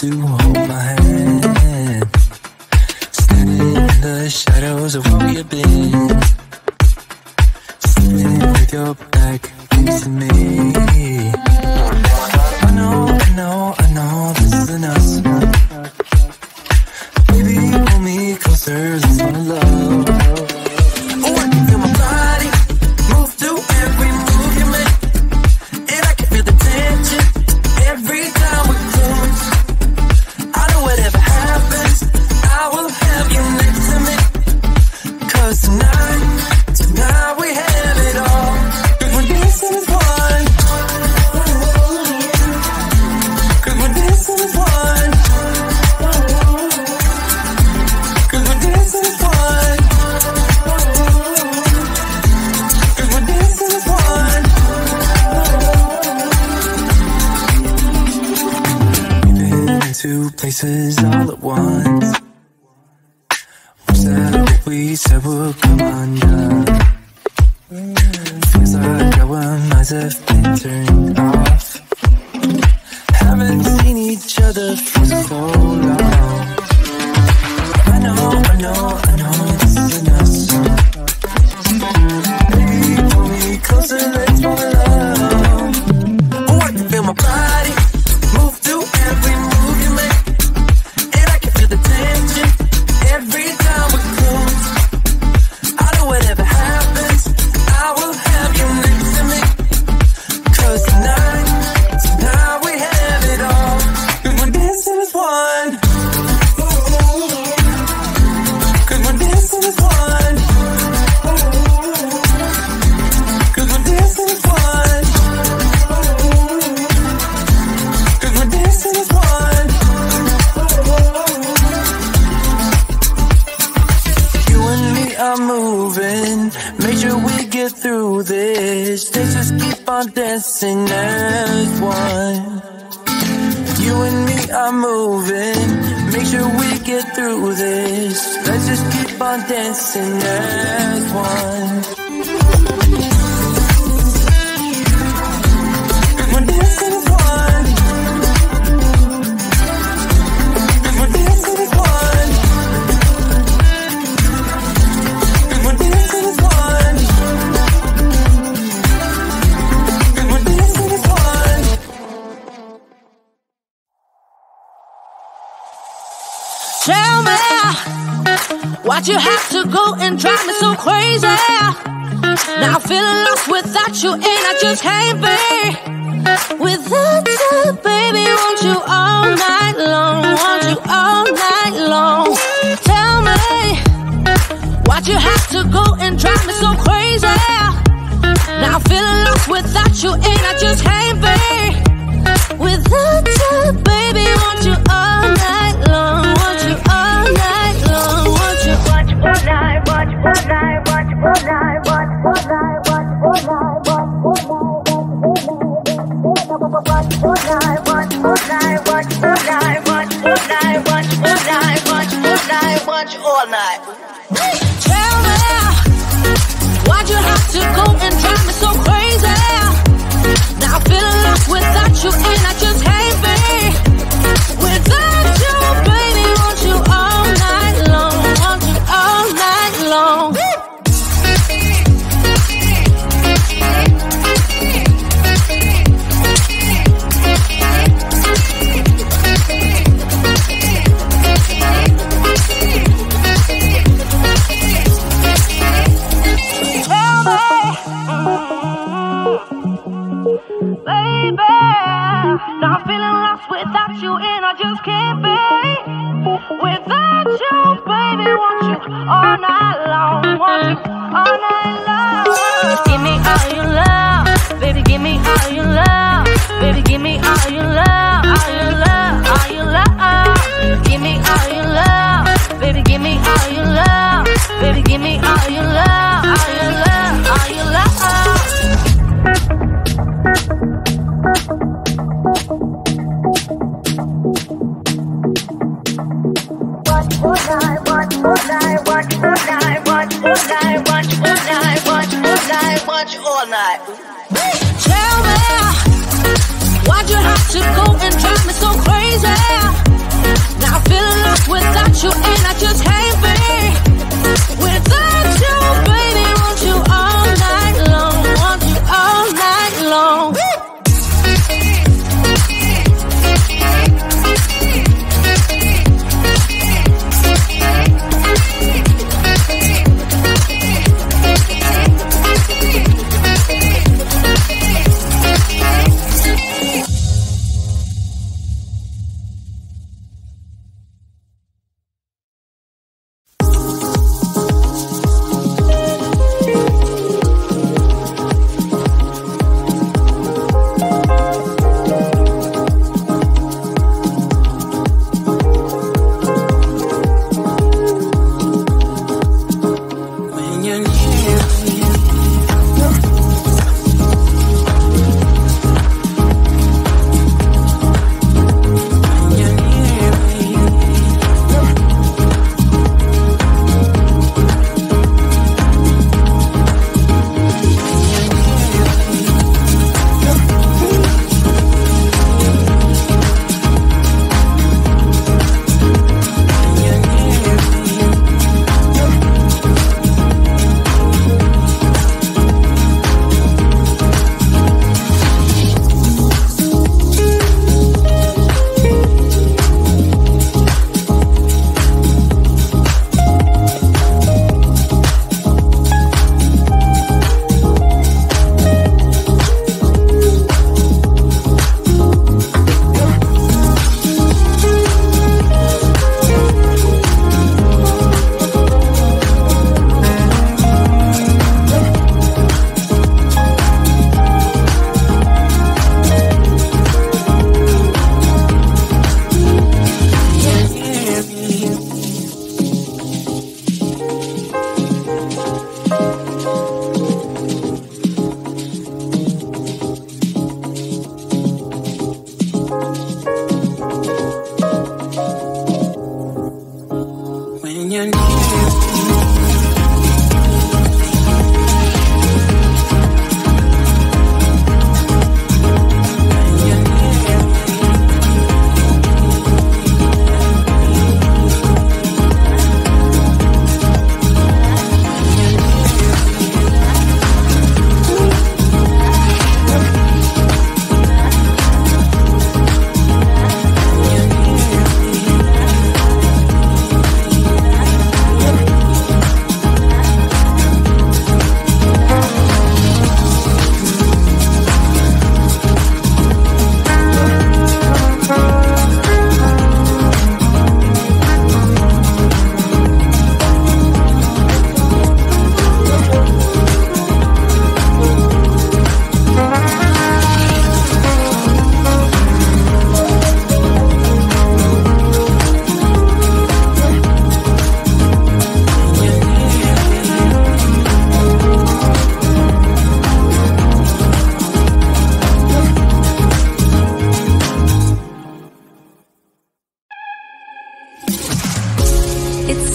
to hold my hand, standing in the shadows of where you've been, sitting with your back facing me. I know this isn't us. Baby, pull me closer, let's fall in love. Oh, I can feel my body move to every move you make, and I can feel the tension every time we close. I know whatever happens, I will have you next to me. 'Cause tonight we have it all. 'Cause we're dancing as one. 'Cause we're dancing as one. 'Cause we're dancing as one. 'Cause we're dancing as one. We've been in two places all at once. Was that what we said would come undone? Feels like our minds have been turned off. Haven't seen each other for so long. I know this isn't us. Baby, pull me closer, let's fall in love. Oh, I can feel my body move to every move you make, and I can feel the tension every time we close. I know whatever happens, I will have you next to me. 'Cause tonight we have it all. 'Cause we're dancing as one. 'Cause we're dancing as one. 'Cause we're dancing as one. 'Cause we're dancing as one. You and me are moving, make sure we get through this. Let's just keep on dancing as one. You and me are moving, make sure we get through this. Let's just keep on dancing as one. 'Cause we're dancing as one. 'Cause we're dancing as one. 'Cause we're dancing as one. 'Cause we're dancing as one. Tell me, why'd you have to go and drive me so crazy? Now I'm feeling lost without you, and I just can't be without you, baby. Want you all night long, want you all night long. Tell me, why'd you have to go and drive me so crazy? Now I'm feeling lost without you, and I just can't be without you, baby. Want you all night long, want you all night long, want you watch all night, watch all night, watch all night, watch all night, watch all night, watch all night, watch all night, watch all night, watch all night, watch all night, watch all night, watch all night. Tell me, why'd you have to go and drive me so crazy? Now I'm feeling lost without you, and I just can't be without you, baby. Want you all night long, want you all night long. Baby, now I'm feeling lost without you, and I just can't be without you, baby. Want you all night long, want you all night long. Give me all your love, baby. Give me all your love, baby. Give me all your love, all your love, all your love. Give me all your love, baby. Give me all your love, baby. Give me all your love, all your love, all your love. Watch all night. Tell me, why'd you have to go and drive me so crazy? lost without you, and I just can't be without you, baby. Want you all night long, want you all night long.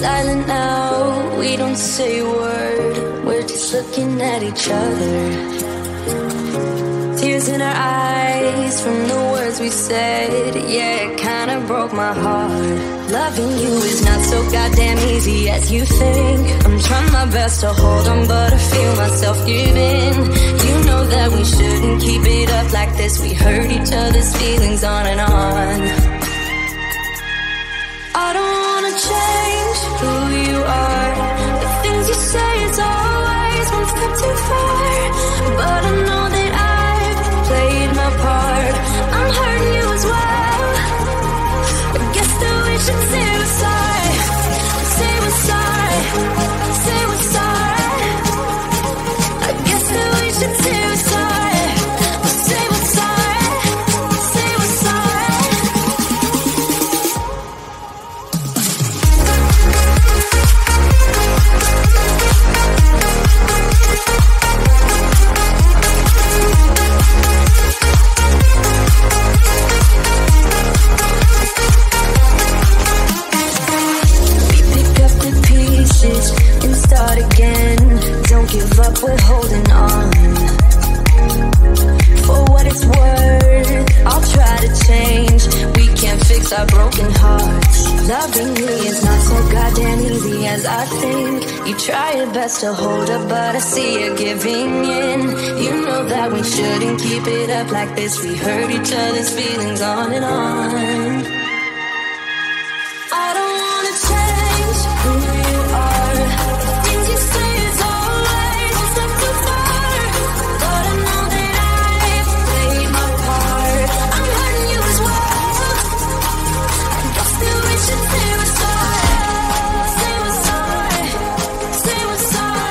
silent now, we don't say a word, we're just looking at each other. Tears in our eyes from the words we said, yeah, it kinda broke my heart. Loving you is not so goddamn easy as you think. I'm trying my best to hold on, but I feel myself giving. You know that we shouldn't keep it up like this. We hurt each other's feelings on and on. I don't wanna change who you are. The things you say is always one step too far. But I know that I've played my part. I'm hurting you as well. I guess that we should say we're sorry. Say we're sorry. Say we're sorry. I guess that we should say we're sorry. Say we're sorry. Say we're sorry. And start again. Don't give up, we're holding on. For what it's worth, I'll try to change. We can't fix our broken hearts. Loving me is not so goddamn easy as I think. You try your best to hold up, but I see you giving in. You know that we shouldn't keep it up like this. We hurt each other's feelings on and on. I don't wanna change who you are. Things you say is always a step too far. But I know that I've played my part. I'm hurting you as well. I guess that we should say we're sorry. Say we're sorry. Say we're sorry.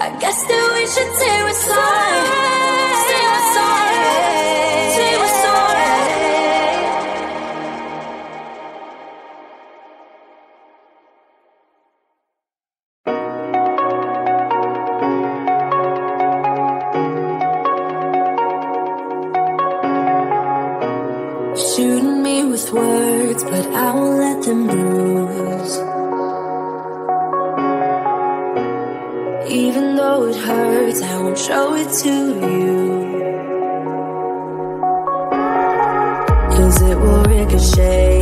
I guess that we should say we're sorry. Say we're sorry. Shooting me with words, but I won't let them bruise. Even though it hurts, I won't show it to you. 'Cause it will ricochet,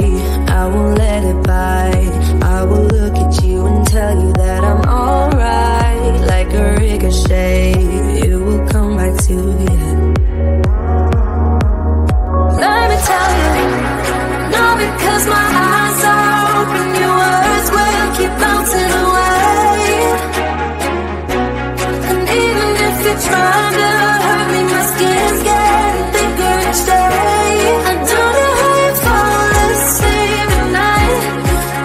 I won't let it bite. I will look at you and tell you that I'm alright. Like a ricochet, it will come back to you. Let me tell you, no, because my eyes are open, your words will keep bouncing away. And even if you're trying to hurt me, my skin's getting thicker each day. I don't know how you fall asleep at night,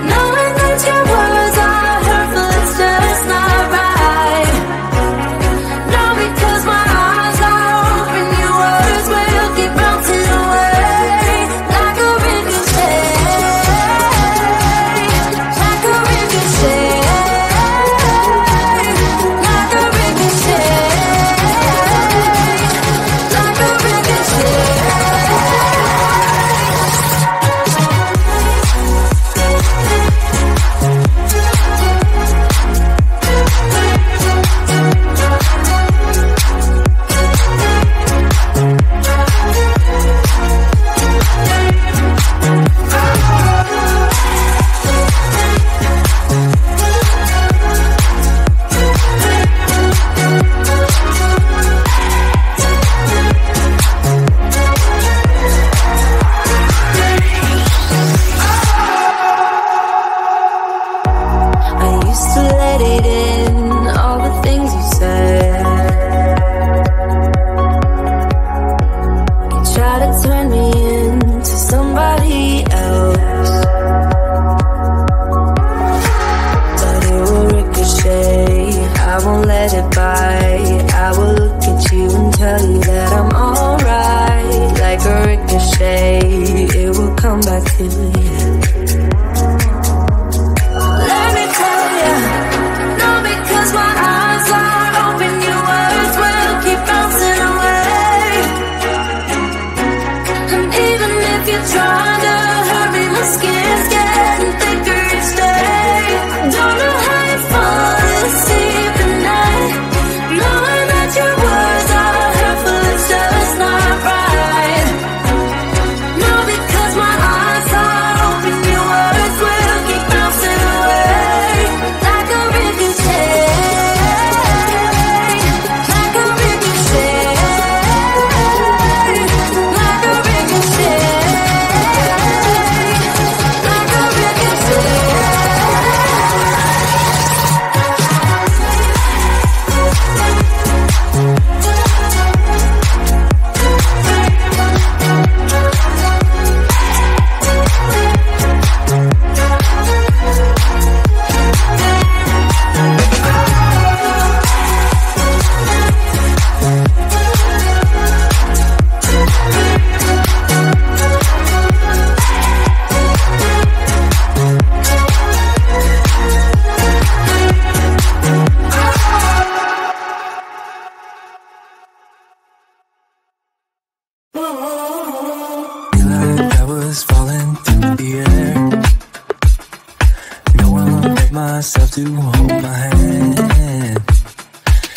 knowing that your words are hurtful, it's just not right. No, because my eyes are open, your words will keep bouncing away. Like a ricochet, like a ricochet, like a ricochet, like a ricochet. I used to let it in, all the things you said. You try to turn me into somebody else, but it will ricochet, I won't let it bite. I will look at you and tell you that I'm alright. Like a ricochet, it will come back to you. Let me tell you, no, because my eyes are open, your words will keep bouncing away. And even if you're trying to hurt me, my skin's getting thicker each day. Don't know how you fall asleep at night, knowing that your words are hurtful, it's just not right. No, because my eyes are open, the air. No, I won't let myself to hold my hand.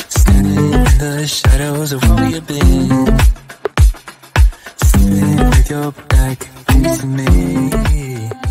Standing in the shadows of where we've been. Sleeping with your back against me.